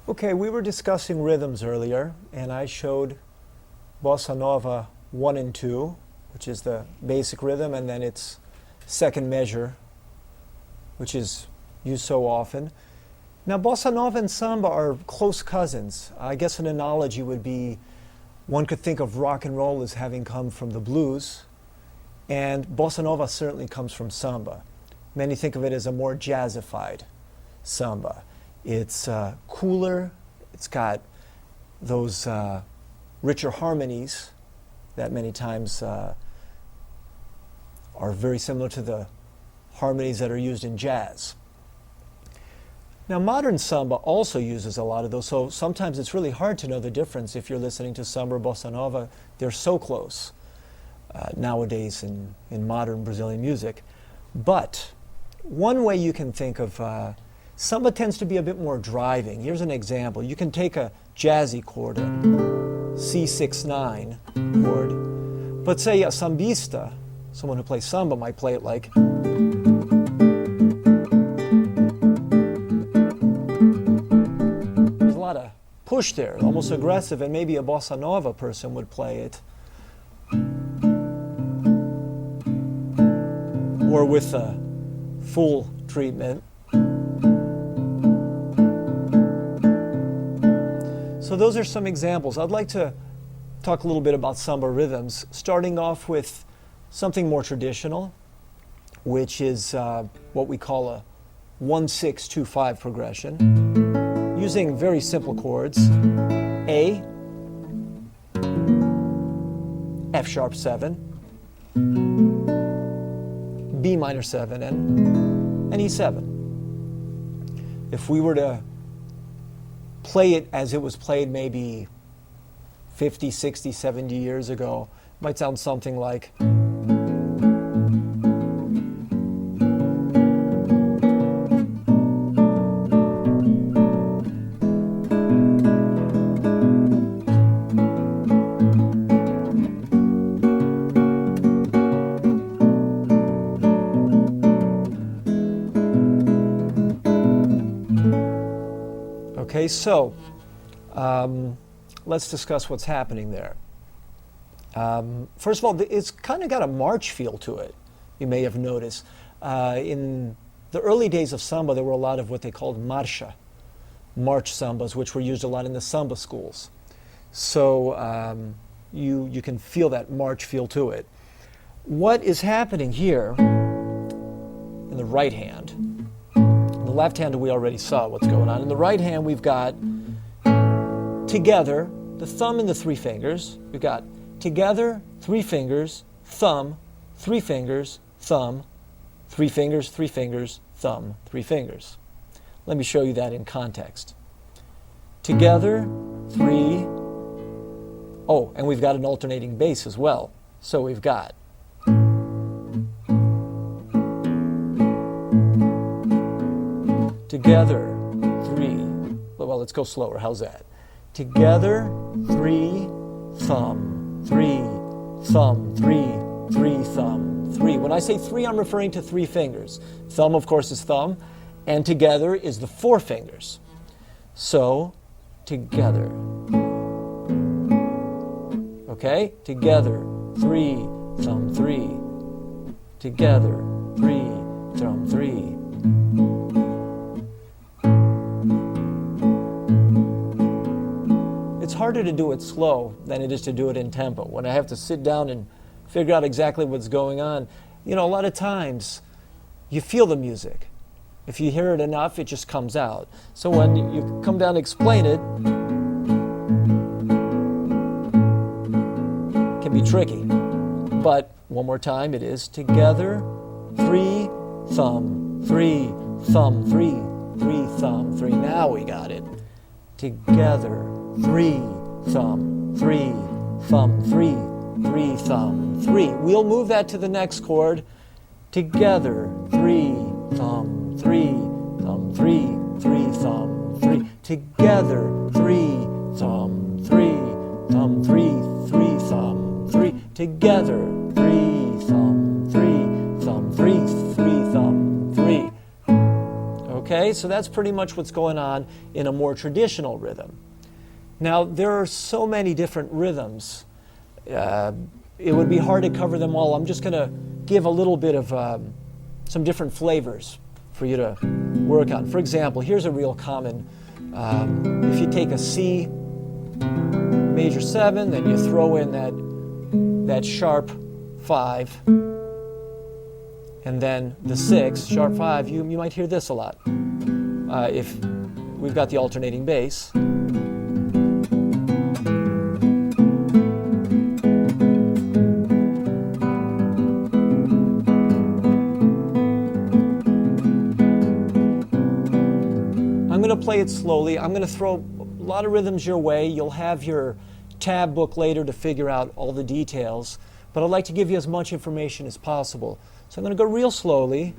Okay, we were discussing rhythms earlier, and I showed Bossa Nova 1 and 2, which is the basic rhythm, and then its second measure, which is used so often. Now, Bossa Nova and Samba are close cousins. I guess an analogy would be one could think of rock and roll as having come from the blues, and Bossa Nova certainly comes from Samba. Many think of it as a more jazzified Samba. It's cooler, it's got those richer harmonies that many times are very similar to the harmonies that are used in jazz. Now, modern Samba also uses a lot of those, so sometimes it's really hard to know the difference if you're listening to Samba or Bossa Nova. They're so close nowadays in modern Brazilian music. But one way you can think of Samba tends to be a bit more driving. Here's an example. You can take a jazzy chord, a C6-9 chord, but say a sambista, someone who plays samba, might play it like. There's a lot of push there, almost aggressive, and maybe a bossa nova person would play it. Or with a full treatment. So those are some examples. I'd like to talk a little bit about samba rhythms, starting off with something more traditional, which is what we call a 1-6-2-5 progression, using very simple chords: A, F sharp 7, B minor 7, and E7. If we were to play it as it was played maybe 50, 60, 70 years ago, it might sound something like. Okay, so let's discuss what's happening there. First of all, it's kind of got a march feel to it, you may have noticed. In the early days of samba, there were a lot of what they called marcha, march sambas, which were used a lot in the samba schools. So you can feel that march feel to it. What is happening here in the right hand? In the left hand, we already saw what's going on. In the right hand, we've got together, the thumb and the 3 fingers. We've got together, 3 fingers, thumb, 3 fingers, thumb, 3 fingers, 3 fingers, thumb, 3 fingers. Let me show you that in context. Together, 3. Oh, and we've got an alternating bass as well. So we've got together, 3. Well, let's go slower. How's that? Together, 3, thumb, 3, thumb, 3, 3, thumb, 3. When I say 3, I'm referring to 3 fingers. Thumb, of course, is thumb, and together is the 4 fingers. So, together. Okay? Together, 3, thumb, 3. Together, 3, thumb, 3. It's harder to do it slow than it is to do it in tempo. When I have to sit down and figure out exactly what's going on, a lot of times you feel the music. If you hear it enough, it just comes out. So when you come down and explain it, it can be tricky. But one more time, it is together, 3, thumb, 3, thumb, 3, 3, thumb, 3. Now we got it. Together, 3, thumb, 3, thumb, 3, 3, thumb, 3. We'll move that to the next chord. Together, 3, thumb, 3, thumb, 3, 3, thumb, 3. Together, 3, thumb, 3, thumb, 3, 3, thumb, 3. Together, 3, thumb, 3, thumb, 3, 3, thumb, 3. Okay, so that's pretty much what's going on in a more traditional rhythm. Now, there are so many different rhythms. It would be hard to cover them all. I'm just going to give a little bit of some different flavors for you to work on. For example, here's a real common, if you take a C major 7, then you throw in that sharp 5, and then the 6, sharp 5, you might hear this a lot. If we've got the alternating bass. I'm going to play it slowly. I'm going to throw a lot of rhythms your way. You'll have your tab book later to figure out all the details, but I'd like to give you as much information as possible. So I'm going to go real slowly.